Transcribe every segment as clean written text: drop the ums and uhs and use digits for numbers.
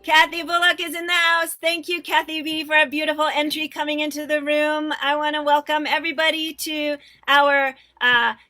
Kathy Bullock is in the house. Thank you, Kathy B, for a beautiful entry coming into the room. I want to welcome everybody to our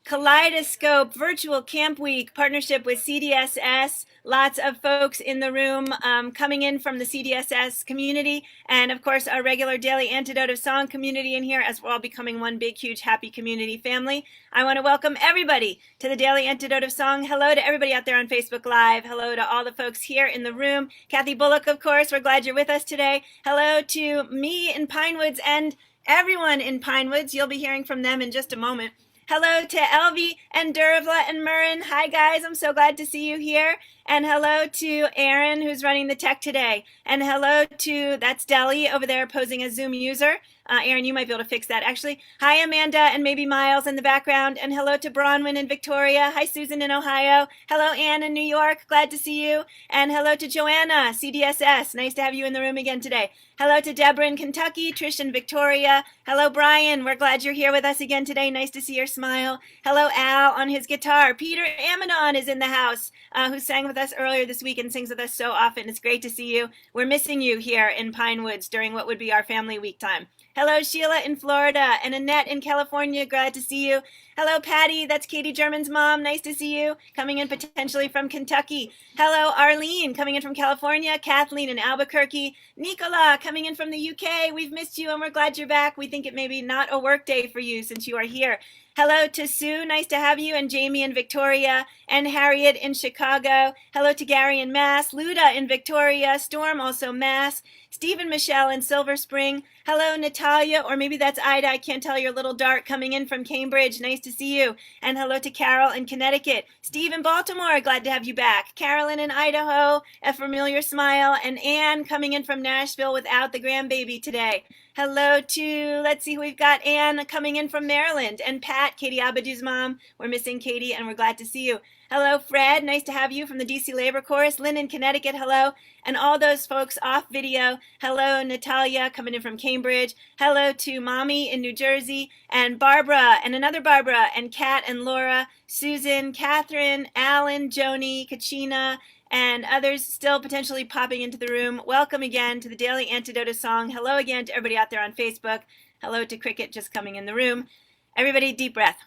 Kaleidoscope Virtual Camp Week partnership with CDSS. Lots of folks in the room coming in from the CDSS community, and of course our regular daily Antidote of Song community in here, as we're all becoming one big, huge, happy community family. I want to welcome everybody to the daily Antidote of Song. Hello to everybody out there on Facebook Live. Hello to all the folks here in the room. Kathy Bullock, of course, we're glad you're with us today. Hello to me in Pinewoods and everyone in Pinewoods. You'll be hearing from them in just a moment. Hello to Elvie and Dervla and Murrin. Hi, guys. I'm so glad to see you here. And hello to Aaron, who's running the tech today. And hello to, that's Deli over there posing as Zoom user. Aaron, you might be able to fix that, actually. Hi, Amanda, and maybe Miles in the background. And hello to Bronwyn in Victoria. Hi, Susan in Ohio. Hello, Ann in New York. Glad to see you. And hello to Joanna, CDSS. Nice to have you in the room again today. Hello to Deborah in Kentucky, Trish in Victoria. Hello, Brian. We're glad you're here with us again today. Nice to see your smile. Hello, Al on his guitar. Peter Amanon is in the house, who sang with us earlier this week and sings with us so often. It's great to see you. We're missing you here in Pinewoods during what would be our family week time. Hello, Sheila in Florida and Annette in California. Glad to see you. Hello, Patty. That's Katie German's mom. Nice to see you. Coming in potentially from Kentucky. Hello, Arlene, coming in from California. Kathleen in Albuquerque. Nicola, coming in from the UK. We've missed you and we're glad you're back. We think it may be not a work day for you since you are here. Hello to Sue, nice to have you, and Jamie in Victoria, and Harriet in Chicago. Hello to Gary in Mass, Luda in Victoria, Storm also Mass, Stephen Michelle in Silver Spring. Hello, Natalia, or maybe that's Ida, I can't tell, your little dart coming in from Cambridge. Nice to see you. And hello to Carol in Connecticut. Steve in Baltimore, glad to have you back. Carolyn in Idaho, a familiar smile, and Anne coming in from Nashville without the grandbaby today. Hello to, let's see who we've got, Anne coming in from Maryland, and Pat, Katie Abadou's mom. We're missing Katie, and we're glad to see you. Hello, Fred, nice to have you from the DC Labor Course. Lynn in Connecticut, hello. And all those folks off video, hello, Natalia coming in from Cambridge. Hello to Mommy in New Jersey, and Barbara, and another Barbara, and Kat and Laura, Susan, Catherine, Alan, Joni, Kachina, and others still potentially popping into the room. Welcome again to the Daily Antidote of Song. Hello again to everybody out there on Facebook. Hello to Cricket just coming in the room. Everybody, deep breath.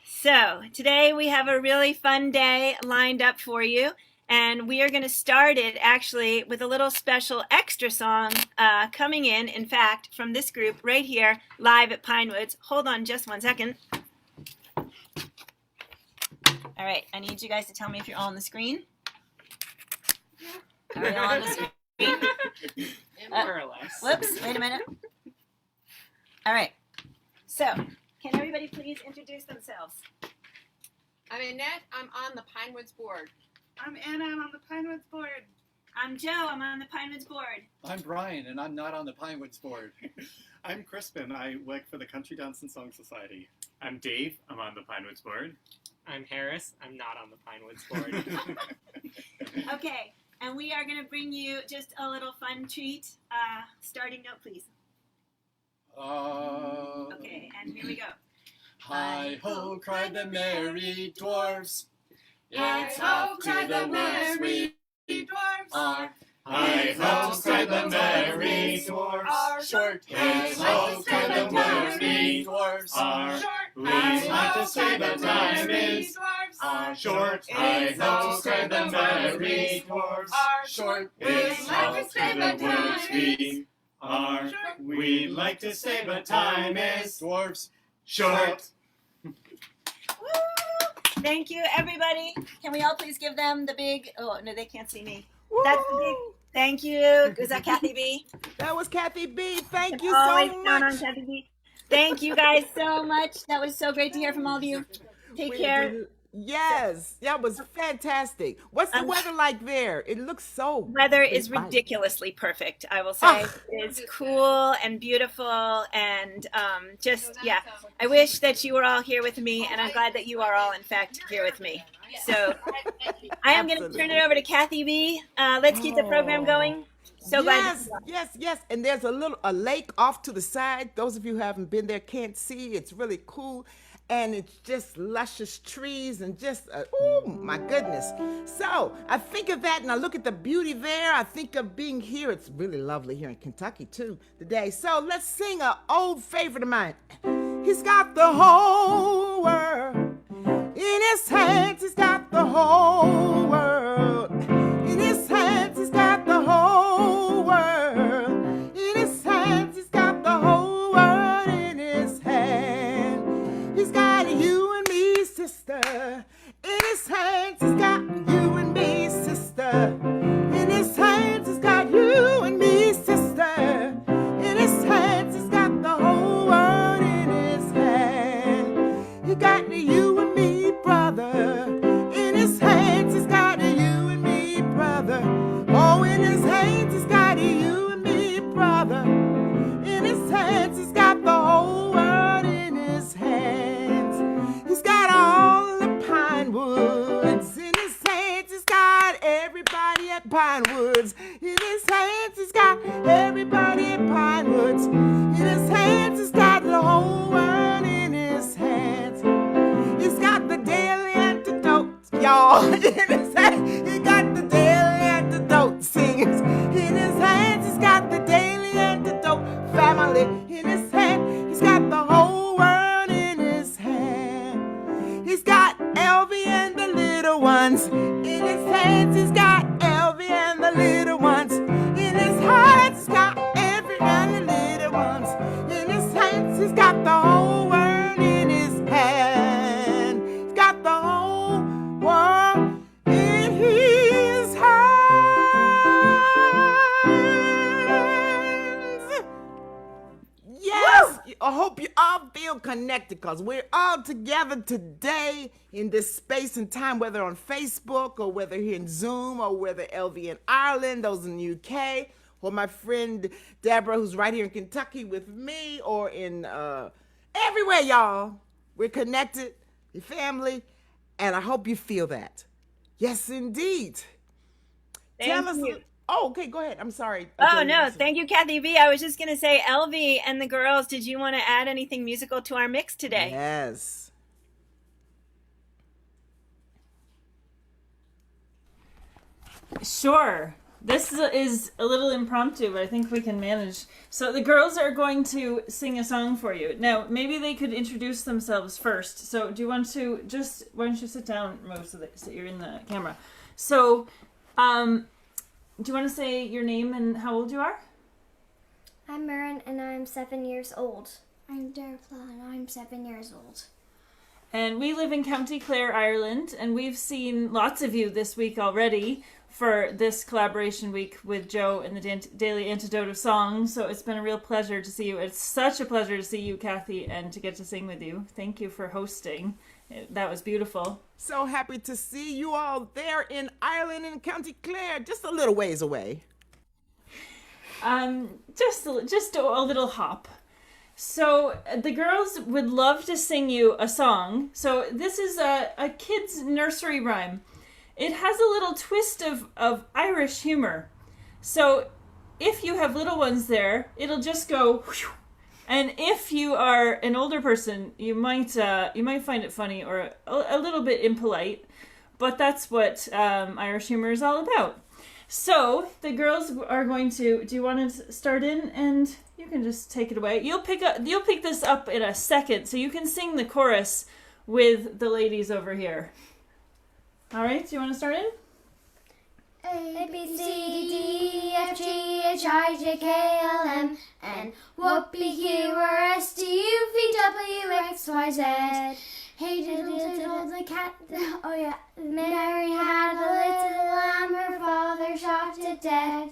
So today we have a really fun day lined up for you, and we are going to start it actually with a little special extra song coming in fact, from this group right here, live at Pinewoods. Hold on just one second. All right, I need you guys to tell me if you're all on the screen. Are we all on the screen? More or less. Whoops, wait a minute. All right, so can everybody please introduce themselves? I'm Annette, I'm on the Pinewoods board. I'm Anna, I'm on the Pinewoods board. I'm Joe, I'm on the Pinewoods board. I'm Brian, and I'm not on the Pinewoods board. I'm Crispin, I work for the Country Dance and Song Society. I'm Dave, I'm on the Pinewoods board. I'm Harris, I'm not on the Pinewoods board. Okay, and we are going to bring you just a little fun treat. Starting note, please. Okay, and here we go. Hi-ho, cried the merry dwarfs. It's off to the merry dwarfs. Our Hi-ho, cried the merry dwarfs. Our short It's Hi-ho, off to cried the the merry merry dwarfs. Our Short we like to say the time merry is dwarfs. Our short. It's Hi-ho, off to cried the the merry merry dwarfs. Our short It's like to off say to the the woods time we are. We like to say the time is dwarfs. short. Woo! Thank you, everybody. Can we all please give them the big, oh, no, they can't see me. That's the big, thank you. Is that Kathy B? That was Kathy B. Thank you Always so count on much. Kathy B. Thank you guys so much. That was so great to hear from all of you. Take care. Yes, that was fantastic. What's the weather like there? It looks so. Weather is inviting. ridiculously perfect, I will say. Ah. It's cool and beautiful and just, yeah. I wish that you were all here with me, and I'm glad that you are all, in fact, here with me. So I am going to turn it over to Kathy B. Let's keep the program going. So glad. Yes. And there's a lake off to the side. Those of you who haven't been there can't see. It's really cool. and it's just luscious trees and just, oh my goodness. So I think of that and I look at the beauty there. I think of being here. It's really lovely here in Kentucky too today. So let's sing an old favorite of mine. He's got the whole world in his hands. He's got the whole world in his hands. He's got the whole world in his hands. He's got the whole world in his hand. He's got you and me, sister, in his hands. He's got you and me, sister, in his hands. He's got you and me, sister, in his hands. He's got the whole world in his hand. He got you and me, brother, in his hands. He's got you and me, brother. Oh, in his hands, he's got you and me, brother. In his hands, he's got the whole world in his hands. He's got all the pine woods in his hands. He's got everybody at Pinewoods. In his hands, he's got everybody at Pinewoods. In his hands, he's got the whole world in his hands. He's got the daily antidote, y'all. In his hands, he got the daily antidote singers. In his hands, he's got the daily antidote family. In his hand, he's got the whole world in his hand. He's got Elvie and the little ones. In his hands, he's got Elvie and the little ones. In his hands, he's got every and the little ones. In his hands, he's got the whole world in his hand. He's got the whole world in his hands. Yes, I hope you all feel connected because we're all together today in this space and time, whether on Facebook or whether here in Zoom or whether Elvie in Ireland, those in the UK, or my friend Deborah who's right here in Kentucky with me, or in everywhere, y'all. We're connected, your family, and I hope you feel that. Yes, indeed. Thank you. Oh, okay, go ahead. I'm sorry. Oh, no. Thank you, Kathy V. I was just going to say, Elvie and the girls, did you want to add anything musical to our mix today? Yes. Sure. This is a little impromptu, but I think we can manage. So the girls are going to sing a song for you. Now, maybe they could introduce themselves first. So do you want to why don't you sit down, Mo, so you're in the camera. So, do you want to say your name and how old you are? I'm Marin and I'm 7 years old. I'm Derfla and I'm 7 years old. And we live in County Clare, Ireland, and we've seen lots of you this week already for this collaboration week with Joe and the Daily Antidote of Song. So it's been a real pleasure to see you. It's such a pleasure to see you, Kathy, and to get to sing with you. Thank you for hosting. That was beautiful. So happy to see you all there in Ireland in County Clare, just a little ways away. Just a little hop. So the girls would love to sing you a song. So this is a kid's nursery rhyme. It has a little twist of Irish humor. So if you have little ones there, it'll just go whew. And if you are an older person, you might find it funny or a little bit impolite, but that's what Irish humor is all about. So the girls are going to. Do you want to start in, and you can just take it away? You'll pick this up in a second, so you can sing the chorus with the ladies over here. All right. Do you want to start in? A, B, C, D, E, F, G, H, I, J, K, L, M, N, Whoopie, Q, R, S, T, U, V, W, X, Y, Z. Hey diddle diddle the cat, oh yeah, Mary had a little lamb, her father shot it dead.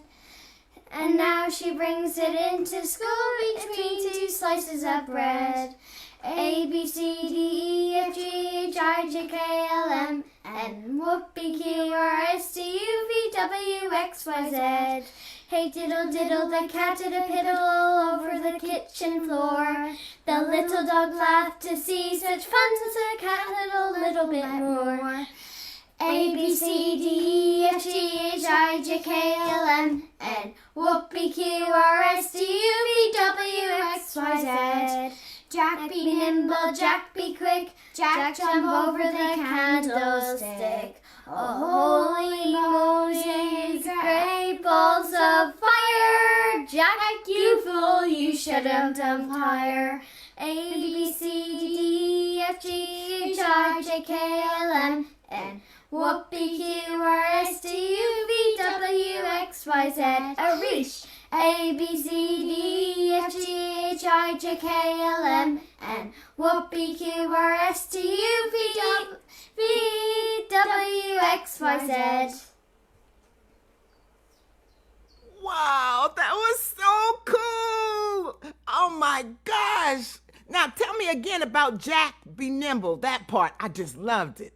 And now she brings it into school between two slices of bread. A, B, C, D, E, F, G, H, I, J, K, L, M, N, Whoopie, Q, R, S, T, U, V, W, X, Y, Z. Hey diddle diddle, the cat did a piddle all over the kitchen floor. The little dog laughed to see such fun, so the cat had a little bit more. A, B, C, D, E, F, G, H, I, J, K, L, M, N, Whoopie, Q, R, S, T, U, V, W, X, Y, Z. Jack be nimble, Jack be quick, Jack jump over the candlestick. Oh, holy Moses, great balls of fire! Jack, you fool, you should have done higher. A, B, C, D, F, G, H, I, J, K, L, M, N. Whoopee, Q, R, S, T, U, V, W, X, Y, Z. A reach. A, B, C, D, F, G, H, I, J, K, L, M, N. Whoopee, Q, R, S, T, U, V, W, X, Y, Z. Wow, that was so cool. Oh my gosh. Now tell me again about Jack Be Nimble. That part, I just loved it.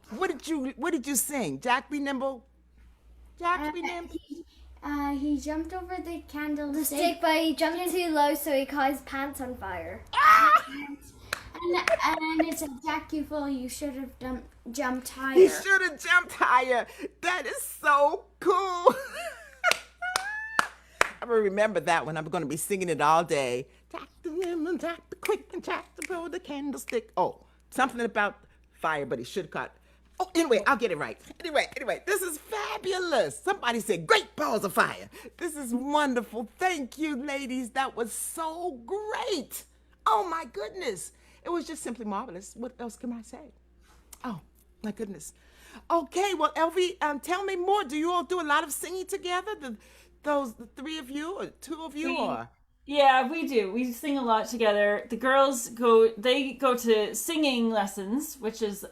What did you sing? Jack Be Nimble? Jack Be Nimble? He jumped over the candlestick, but he jumped too low, so he caught his pants on fire. And it said, Jack, you fool, you should have jumped higher. He should have jumped higher. That is so cool. I'm going to remember that one. I'm going to be singing it all day. Jack the lemon, Jack the quick, and Jack the blow the candlestick. Oh, something about fire, but he should have caught. Oh, anyway, I'll get it right. Anyway, this is fabulous. Somebody said great balls of fire. This is wonderful. Thank you, ladies. That was so great. Oh, my goodness. It was just simply marvelous. What else can I say? Oh, my goodness. Okay, well, Elvie, tell me more. Do you all do a lot of singing together? The three of you or two of you? Or? Yeah, we do. We sing a lot together. The girls go to singing lessons, which is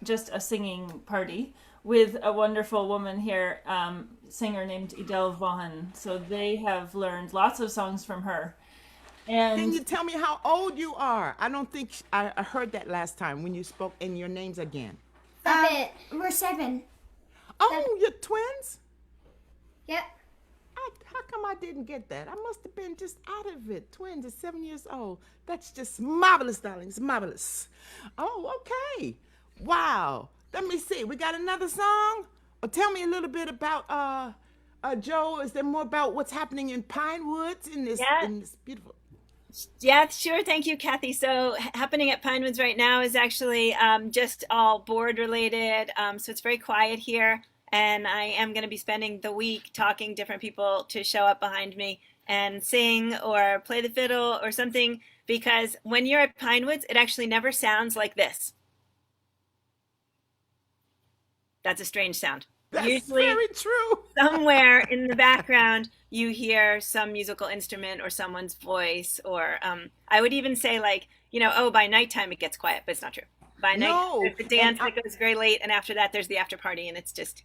just a singing party with a wonderful woman here, singer named Edel Vaughan. So they have learned lots of songs from her. And can you tell me how old you are? I don't think I heard that last time when you spoke in your names again. We're 7. Oh, you're twins? Yep. How come I didn't get that? I must have been just out of it. Twins at 7 years old. That's just marvelous, darlings. Marvelous. Oh, okay. Wow. Let me see. We got another song? Or tell me a little bit about Joe. Is there more about what's happening in Pinewoods in this beautiful? Yeah, sure. Thank you, Kathy. So happening at Pinewoods right now is actually just all board related. So it's very quiet here. And I am going to be spending the week talking different people to show up behind me and sing or play the fiddle or something, because when you're at Pinewoods, it actually never sounds like this. That's a strange sound. That's usually very true. Somewhere in the background, you hear some musical instrument or someone's voice, or I would even say by nighttime it gets quiet, but it's not true. By night, there's the dance that goes very late, and after that, there's the after party, and it's just,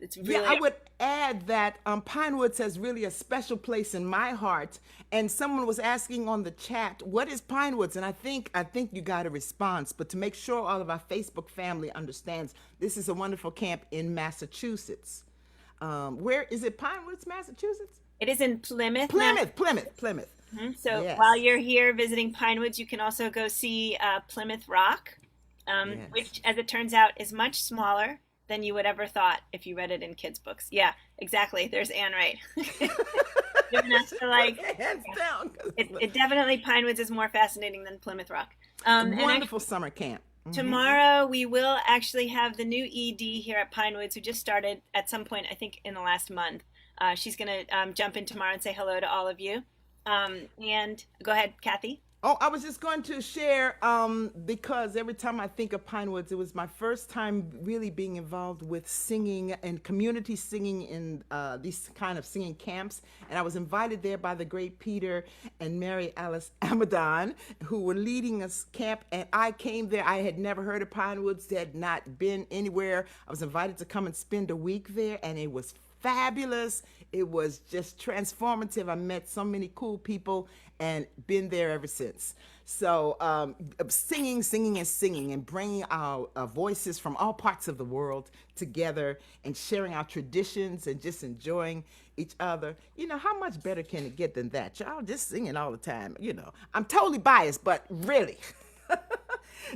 it's really. Yeah, I would add that Pinewoods has really a special place in my heart. And someone was asking on the chat, what is Pinewoods? And I think you got a response. But to make sure all of our Facebook family understands, this is a wonderful camp in Massachusetts. Where is it? Pinewoods, Massachusetts? It is in Plymouth. Plymouth. Mm-hmm. So yes. While you're here visiting Pinewoods, you can also go see Plymouth Rock. Yes. Which, as it turns out, is much smaller than you would ever thought if you read it in kids' books. Yeah, exactly. There's Anne Wright. Hands down. It definitely, Pinewoods is more fascinating than Plymouth Rock. Wonderful summer camp. Mm-hmm. Tomorrow we will actually have the new ED here at Pinewoods, who just started at some point, I think, in the last month. She's going to jump in tomorrow and say hello to all of you. And go ahead, Kathy. Oh, I was just going to share, because every time I think of Pinewoods, it was my first time really being involved with singing and community singing in these kind of singing camps. And I was invited there by the great Peter and Mary Alice Amadon, who were leading us camp. And I came there. I had never heard of Pinewoods, had not been anywhere. I was invited to come and spend a week there, and it was fabulous. It was just transformative. I met so many cool people and been there ever since. So singing and bringing our voices from all parts of the world together and sharing our traditions and just enjoying each other. You know, how much better can it get than that? Y'all just singing all the time. You know, I'm totally biased, but really.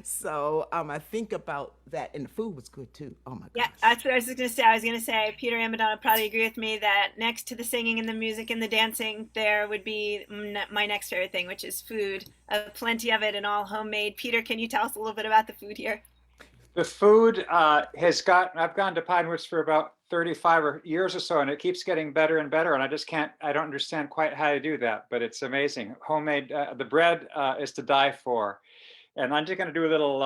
So I think about that, and the food was good too. Oh my Yeah, gosh. that's what I was just going to say. I was going to say, Peter and Madonna probably agree with me that next to the singing and the music and the dancing, there would be my next favorite thing, which is food. Plenty of it and all homemade. Peter, can you tell us a little bit about the food here? The food I've gone to Pinewoods for about 35 years or so, and it keeps getting better and better. And I don't understand quite how to do that, but it's amazing. Homemade, the bread is to die for. And I'm just going to do a little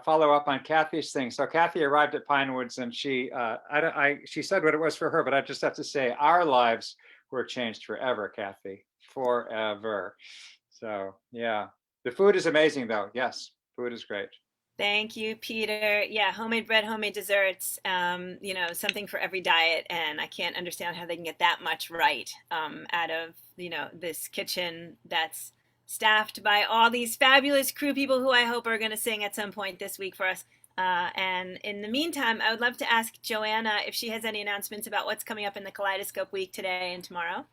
follow up on Kathy's thing. So Kathy arrived at Pinewoods, and she said what it was for her, but I just have to say our lives were changed forever, Kathy, forever. So yeah, the food is amazing, though. Yes, food is great. Thank you, Peter. Yeah, homemade bread, homemade desserts, something for every diet. And I can't understand how they can get that much right out of, this kitchen that's staffed by all these fabulous crew people who I hope are going to sing at some point this week for us. And in the meantime, I would love to ask Joanna if she has any announcements about what's coming up in the Kaleidoscope week today and tomorrow.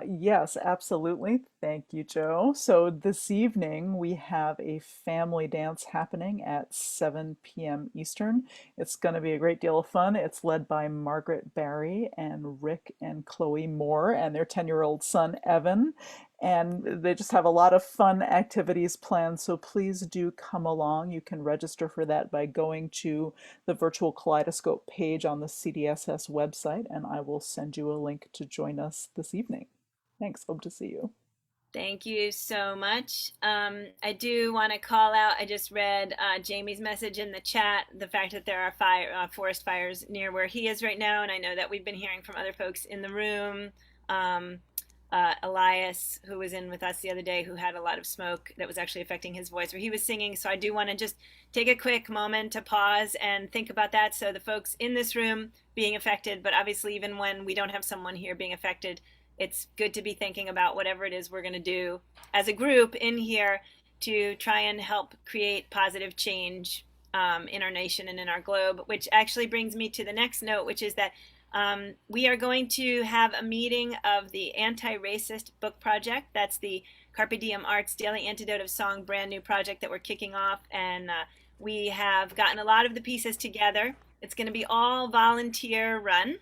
Yes, absolutely. Thank you, Joe. So this evening we have a family dance happening at 7 p.m. Eastern. It's going to be a great deal of fun. It's led by Margaret Barry and Rick and Chloe Moore and their 10-year-old son, Evan. And they just have a lot of fun activities planned, so please do come along. You can register for that by going to the Virtual Kaleidoscope page on the CDSS website, and I will send you a link to join us this evening. Thanks. Hope to see you. Thank you so much. I do want to call out, I just read Jamie's message in the chat, the fact that there are forest fires near where he is right now, and I know that we've been hearing from other folks in the room. Elias, who was in with us the other day, who had a lot of smoke that was actually affecting his voice where he was singing. So I do want to just take a quick moment to pause and think about that. So the folks in this room being affected, but obviously even when we don't have someone here being affected, it's good to be thinking about whatever it is we're going to do as a group in here to try and help create positive change in our nation and in our globe, which actually brings me to the next note, which is that we are going to have a meeting of the Anti-Racist Book Project. That's the Carpe Diem Arts Daily Antidote of Song brand new project that we're kicking off. And we have gotten a lot of the pieces together. It's going to be all volunteer run,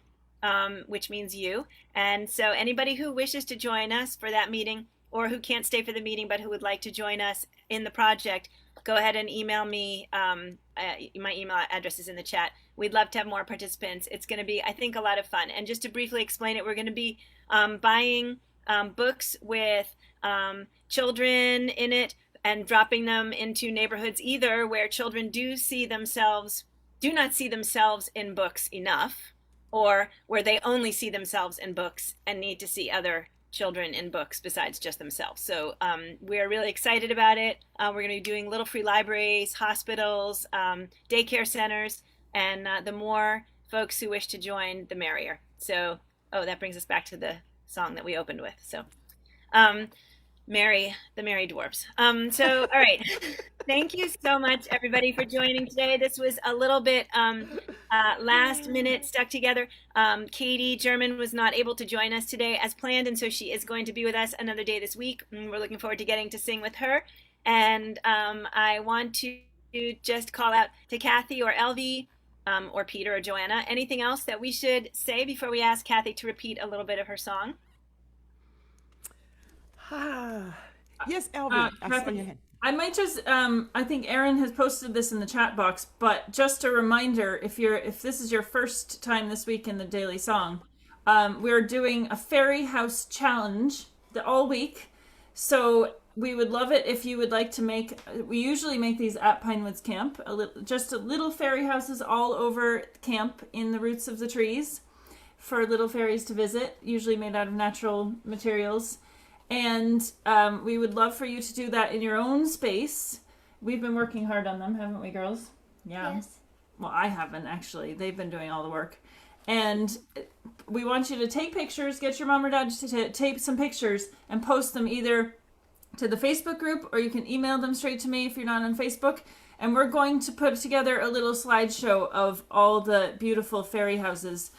which means you. And so anybody who wishes to join us for that meeting or who can't stay for the meeting but who would like to join us in the project, go ahead and email me. My email address is in the chat. We'd love to have more participants. It's going to be, I think, a lot of fun. And just to briefly explain it, we're going to be buying books with children in it and dropping them into neighborhoods either where children do not see themselves in books enough, or where they only see themselves in books and need to see other children in books besides just themselves. So we're really excited about it. We're going to be doing little free libraries, hospitals, daycare centers, and the more folks who wish to join, the merrier. So, that brings us back to the song that we opened with. So, the Merry Dwarfs. All right. Thank you so much, everybody, for joining today. This was a little bit last minute stuck together. Katie German was not able to join us today as planned, and so she is going to be with us another day this week. And we're looking forward to getting to sing with her. And I want to just call out to Kathy or Elvie or Peter or Joanna. Anything else that we should say before we ask Kathy to repeat a little bit of her song? Yes, Elvie. I saw Kathy, your hand. I might just, I think Erin has posted this in the chat box, but just a reminder, if this is your first time this week in the Daily Song, we're doing a Fairy House Challenge all week. So we would love it if you would like to we usually make these at Pinewoods Camp, just little fairy houses all over camp in the roots of the trees for little fairies to visit, usually made out of natural materials. And we would love for you to do that in your own space. We've been working hard on them, haven't we, girls? Yeah. Yes. Well, I haven't, actually. They've been doing all the work. And we want you to take pictures, get your mom or dad to tape some pictures and post them either to the Facebook group, or you can email them straight to me if you're not on Facebook. And we're going to put together a little slideshow of all the beautiful fairy houses.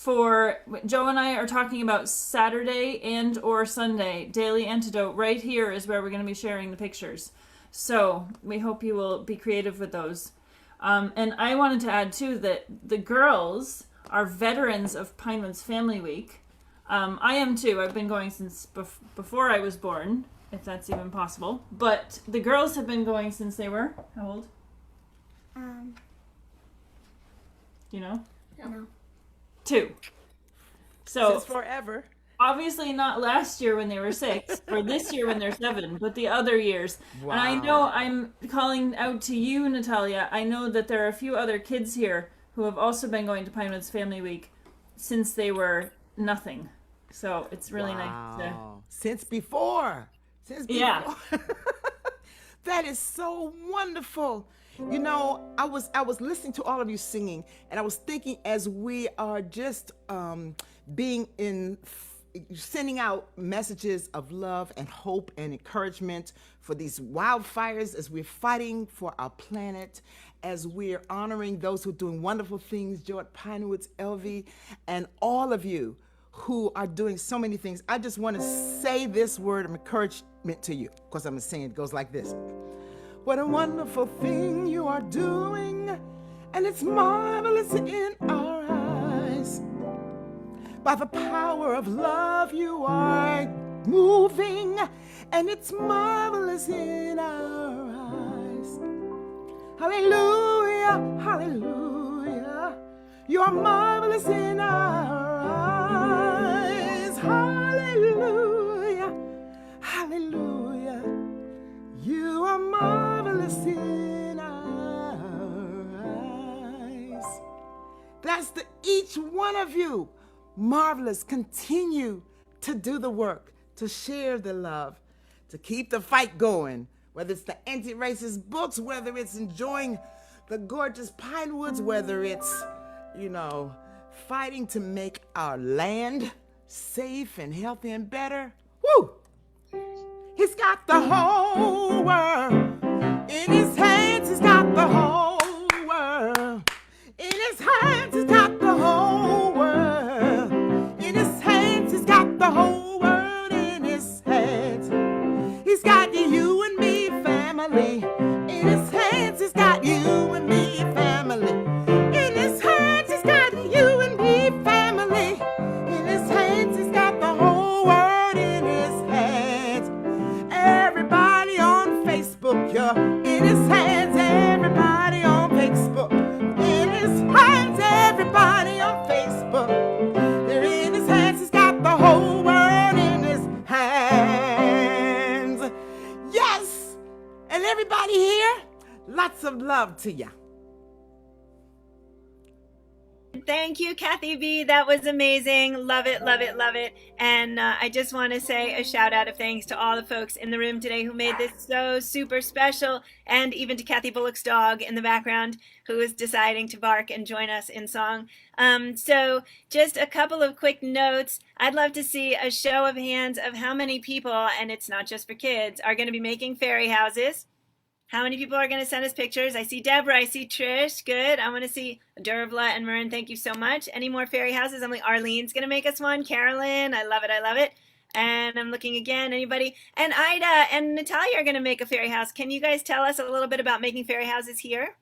Joe and I are talking about Saturday and or Sunday. Daily Antidote right here is where we're going to be sharing the pictures. So we hope you will be creative with those. And I wanted to add too that the girls are veterans of Pinewoods Family Week. I am too. I've been going since before I was born, if that's even possible. But the girls have been going since they were how old? You know? No. 2. So Since forever. obviously not last year when they were 6 or this year when they're 7, but the other years. Wow. And I know I'm calling out to you, Natalia. I know that there are a few other kids here who have also been going to Pinewoods Family Week since they were nothing. So it's really nice to... Since before. Yeah. That is so wonderful. You know, I was listening to all of you singing, and I was thinking as we are just sending out messages of love and hope and encouragement for these wildfires, as we're fighting for our planet, as we're honoring those who are doing wonderful things, Joe at Pinewoods, Elvie, and all of you who are doing so many things. I just want to say this word of encouragement to you, because I'm saying it goes like this. What a wonderful thing you are doing, and it's marvelous in our eyes. By the power of love you are moving, and it's marvelous in our eyes. Hallelujah, hallelujah. You are marvelous in our eyes. Hallelujah, hallelujah. You are marvelous in our eyes. That's the each one of you. Marvelous. Continue to do the work, to share the love, to keep the fight going, whether it's the anti-racist books, whether it's enjoying the gorgeous Pinewoods, whether it's, fighting to make our land safe and healthy and better. Woo! He's got the whole world in his hands. He's got the whole world in his hands. He's got the whole world in his hands. He's got the whole world in his hands. He's got you and me, family, in his hands. He's got you and me, family, in his hands. He's got you and me, family, in his hands. He's got the whole world in his hands. Everybody on Facebook, you're in his hands. Everybody on Facebook, in his hands. Everybody on Facebook, they're in his hands. He's got the whole world in his hands. Yes! And everybody here, lots of love to you. Thank you, Kathy B. That was amazing. Love it, love it, love it. And I just want to say a shout out of thanks to all the folks in the room today who made this so super special, and even to Kathy Bullock's dog in the background who is deciding to bark and join us in song. So just a couple of quick notes. I'd love to see a show of hands of how many people, and it's not just for kids, are going to be making fairy houses. How many people are going to send us pictures? I see Deborah. I see Trish. Good. I want to see Dervla and Marin. Thank you so much. Any more fairy houses? I'm like, Arlene's going to make us one. Carolyn. I love it. I love it. And I'm looking again. Anybody? And Ida and Natalia are going to make a fairy house. Can you guys tell us a little bit about making fairy houses here?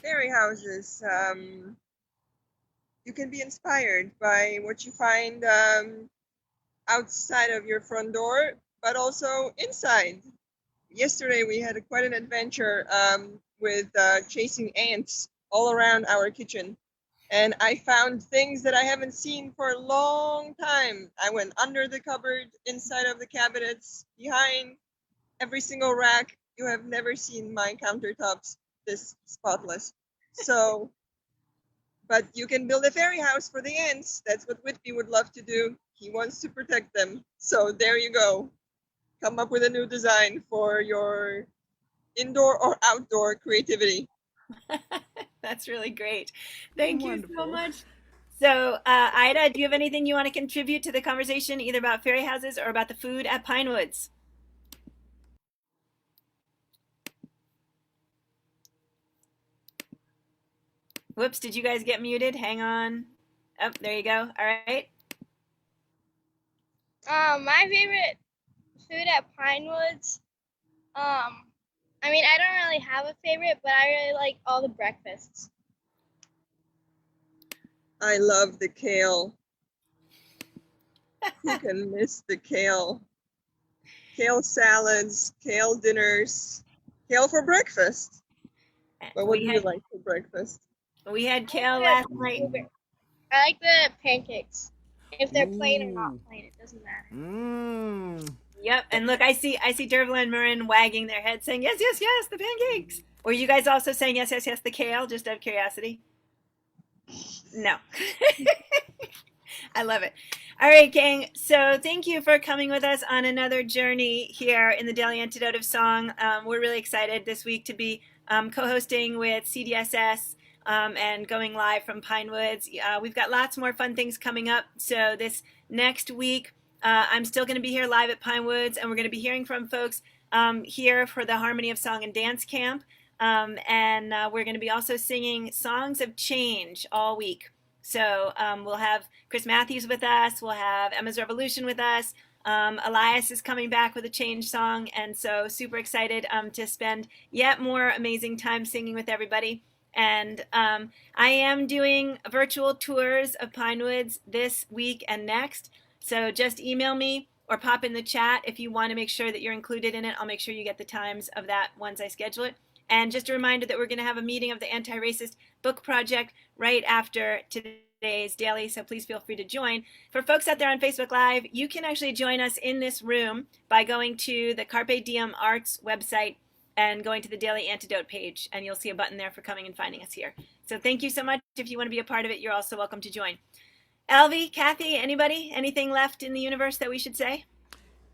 Fairy houses. You can be inspired by what you find outside of your front door, but also inside. Yesterday we had quite an adventure with chasing ants all around our kitchen. And I found things that I haven't seen for a long time. I went under the cupboard, inside of the cabinets, behind every single rack. You have never seen my countertops this spotless. So, but you can build a fairy house for the ants. That's what Whitby would love to do. He wants to protect them. So there you go. Come up with a new design for your indoor or outdoor creativity. That's really great. Thank you so much. So, Ida, do you have anything you want to contribute to the conversation, either about fairy houses or about the food at Pinewoods? Whoops, did you guys get muted? Hang on. Oh, there you go. All right. My favorite food at Pinewoods. I mean, I don't really have a favorite, but I really like all the breakfasts. I love the kale. Who can miss the kale? Kale salads, kale dinners, kale for breakfast. But what do you like for breakfast? We had kale last night. I like the pancakes. If they're plain or not plain, it doesn't matter. Yep, and look, I see Dervla and Marin wagging their heads saying, yes, yes, yes, the pancakes. Were you guys also saying yes, yes, yes, the kale, just out of curiosity? No. I love it. All right, gang. So thank you for coming with us on another journey here in the Daily Antidote of Song. We're really excited this week to be co-hosting with CDSS and going live from Pinewoods. We've got lots more fun things coming up. So this next week, I'm still going to be here live at Pinewoods, and we're going to be hearing from folks here for the Harmony of Song and Dance Camp. And we're going to be also singing Songs of Change all week. So we'll have Chris Matthews with us. We'll have Emma's Revolution with us. Elias is coming back with a change song. And so super excited to spend yet more amazing time singing with everybody. And I am doing virtual tours of Pinewoods this week and next. So just email me or pop in the chat if you want to make sure that you're included in it. I'll make sure you get the times of that once I schedule it. And just a reminder that we're going to have a meeting of the Anti-Racist Book Project right after today's daily, so please feel free to join. For folks out there on Facebook Live, you can actually join us in this room by going to the Carpe Diem Arts website and going to the Daily Antidote page, and you'll see a button there for coming and finding us here. So thank you so much. If you want to be a part of it, you're also welcome to join. Elvie, Kathy, anybody? Anything left in the universe that we should say?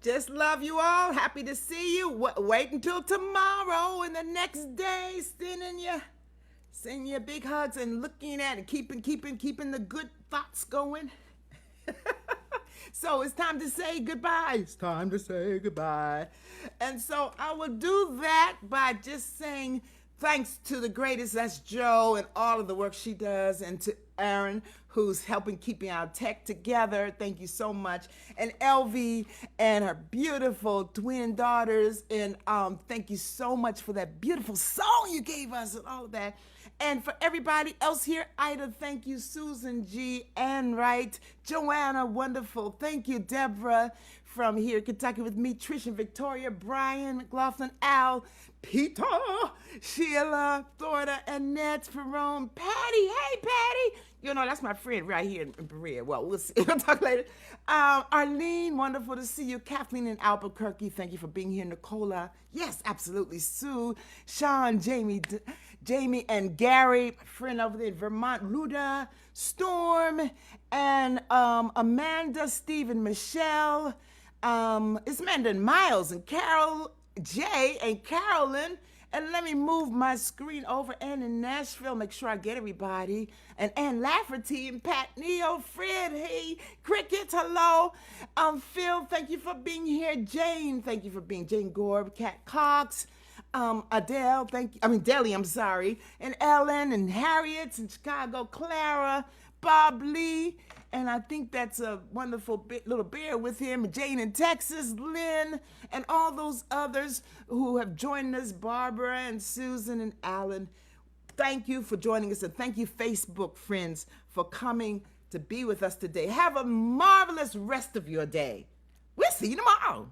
Just love you all. Happy to see you. Wait until tomorrow and the next day. Sending you big hugs and looking at it, keeping the good thoughts going. So it's time to say goodbye. It's time to say goodbye. And so I will do that by just saying thanks to the greatest, that's Jo, and all of the work she does, and to Aaron, who's helping keeping our tech together. Thank you so much. And Elvie and her beautiful twin daughters. And thank you so much for that beautiful song you gave us and all of that. And for everybody else here, Ida, thank you. Susan G. Ann Wright, Joanna, wonderful. Thank you, Deborah, from here, Kentucky with me, Trish and Victoria, Brian, McLaughlin, Al, Peter, Sheila, Florida, Annette, Perone, Patty. Hey, Patty. You know, that's my friend right here in Berea. Well, we'll see. We'll talk later. Arlene, wonderful to see you. Kathleen in Albuquerque, thank you for being here. Nicola, yes, absolutely. Sue, Sean, Jamie and Gary, my friend over there in Vermont, Luda, Storm, and Amanda, Stephen, Michelle, it's Amanda and Miles and Carol, Jay and Carolyn. And let me move my screen over. Ann in Nashville, make sure I get everybody. And Ann Lafferty and Pat Neo, Fred, hey, Cricket, hello. Phil, thank you for being here. Jane, thank you for being Jane Gorb, Kat Cox, Adele, thank you. Deli, I'm sorry. And Ellen and Harriet in Chicago, Clara, Bob Lee, and I think that's a wonderful little bear with him, Jane in Texas, Lynn, and all those others who have joined us, Barbara and Susan and Alan. Thank you for joining us, and thank you, Facebook friends, for coming to be with us today. Have a marvelous rest of your day. We'll see you tomorrow.